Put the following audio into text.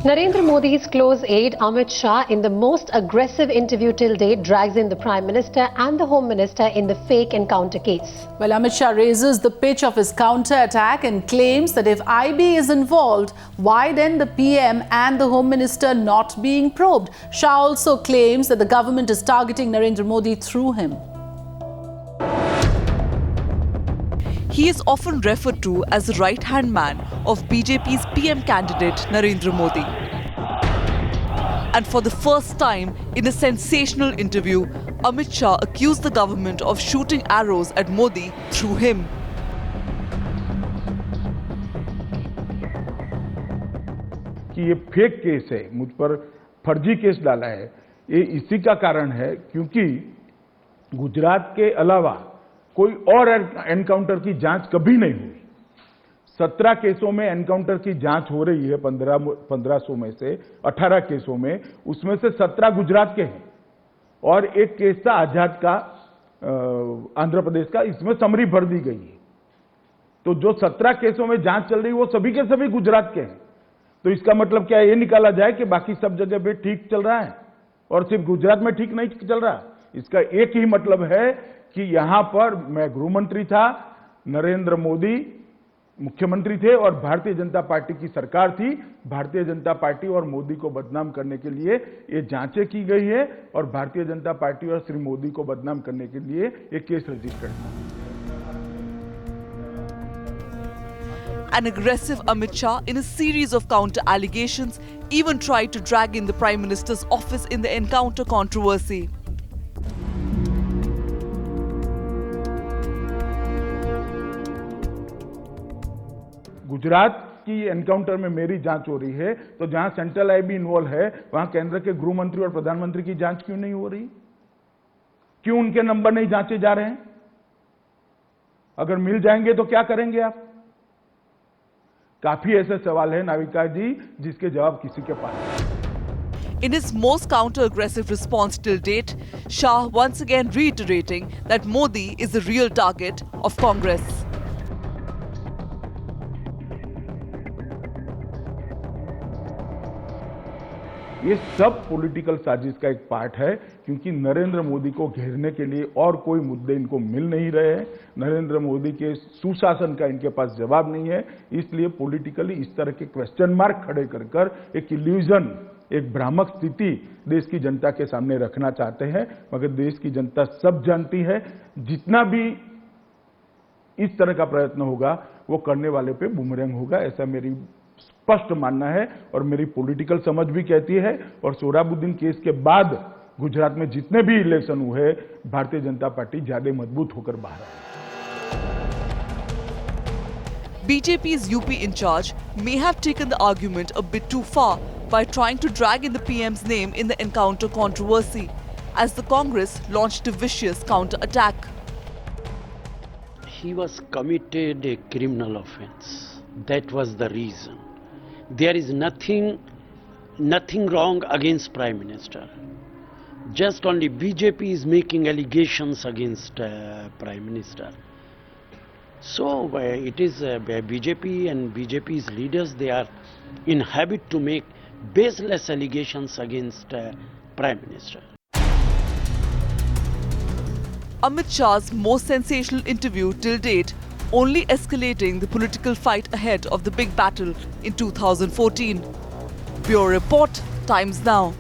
Narendra Modi's close aide Amit Shah, in the most aggressive interview till date, drags in the Prime Minister and the Home Minister in the fake encounter case. Well, Amit Shah raises the pitch of his counter-attack and claims that if IB is involved, why then the PM and the Home Minister not being probed? Shah also claims that the government is targeting Narendra Modi through him. He is often referred to as the right-hand man of BJP's PM candidate Narendra Modi. And for the first time in a sensational interview, Amit Shah accused the government of shooting arrows at Modi through him. कि ये fake case है, मुझ पर फर्जी case डाला है, ये इसी का कारण है क्योंकि गुजरात के अलावा कोई और एनकाउंटर की जांच कभी नहीं हुई। 17 केसों में एनकाउंटर की जांच हो रही है, 1500 में से 18 केसों में, उसमें से 17 गुजरात के हैं और एक केस था आजाद का, आंध्र प्रदेश का, इसमें समरी भर दी गई है। तो जो 17 केसों में जांच चल रही है वो सभी के सभी गुजरात के हैं। तो इसका मतलब क्या ये निकाला जाए कि बाकी सब जगह पे ठीक चल रहा है और सिर्फ गुजरात में ठीक नहीं चल रहा? इसका एक ही मतलब है कि यहां पर मैं गृह मंत्री था, नरेंद्र मोदी मुख्यमंत्री थे और भारतीय जनता पार्टी की सरकार थी। भारतीय जनता पार्टी और मोदी को बदनाम करने के लिए ये जांचें की गई है और भारतीय जनता पार्टी और श्री मोदी को बदनाम करने के लिए ये केस रजिस्टर्ड है। An aggressive Amit Shah, in a series of counter allegations, even tried to drag in the Prime Minister's office in the encounter controversy. Gujarat की एनकाउंटर में मेरी जांच हो रही है, तो जहां सेंट्रल आईबी इन्वॉल्व है वहां केंद्र के गृह मंत्री और प्रधानमंत्री की जांच क्यों नहीं हो रही? क्यों उनके नंबर नहीं जांचे जा रहे हैं? अगर मिल जाएंगे तो क्या करेंगे आप? काफी ऐसे सवाल है नाविका जी जिसके जवाब किसी के पास नहीं। In his most counter-aggressive response till date, Shah once again reiterating that Modi is the real target of Congress. ये सब पॉलिटिकल साजिश का एक पार्ट है क्योंकि नरेंद्र मोदी को घेरने के लिए और कोई मुद्दे इनको मिल नहीं रहे हैं। नरेंद्र मोदी के सुशासन का इनके पास जवाब नहीं है, इसलिए पॉलिटिकली इस तरह के क्वेश्चन मार्क खड़े कर एक इल्यूजन, एक भ्रामक स्थिति देश की जनता के सामने रखना चाहते हैं। मगर देश की जनता सब जानती है, जितना भी इस तरह का प्रयत्न होगा वो करने वाले पे बूमरैंग होगा, ऐसा मेरी स्पष्ट मानना है और मेरी पॉलिटिकल समझ भी कहती है। और सोहराबुद्दीन केस के बाद गुजरात में जितने भी इलेक्शन हुए, भारतीय जनता पार्टी ज्यादा मजबूत होकर बाहर आई। BJP's UP in charge may have taken the argument a bit too far by trying to drag in the PM's name in the encounter controversy, as the Congress launched a vicious counter-attack. He was committed a criminal offense. That was the reason. There is nothing wrong against Prime Minister. Just only BJP is making allegations against Prime Minister. So it is BJP and BJP's leaders, they are in habit to make baseless allegations against Prime Minister. Amit Shah's most sensational interview till date only escalating the political fight ahead of the big battle in 2014. Bureau Report, Times Now.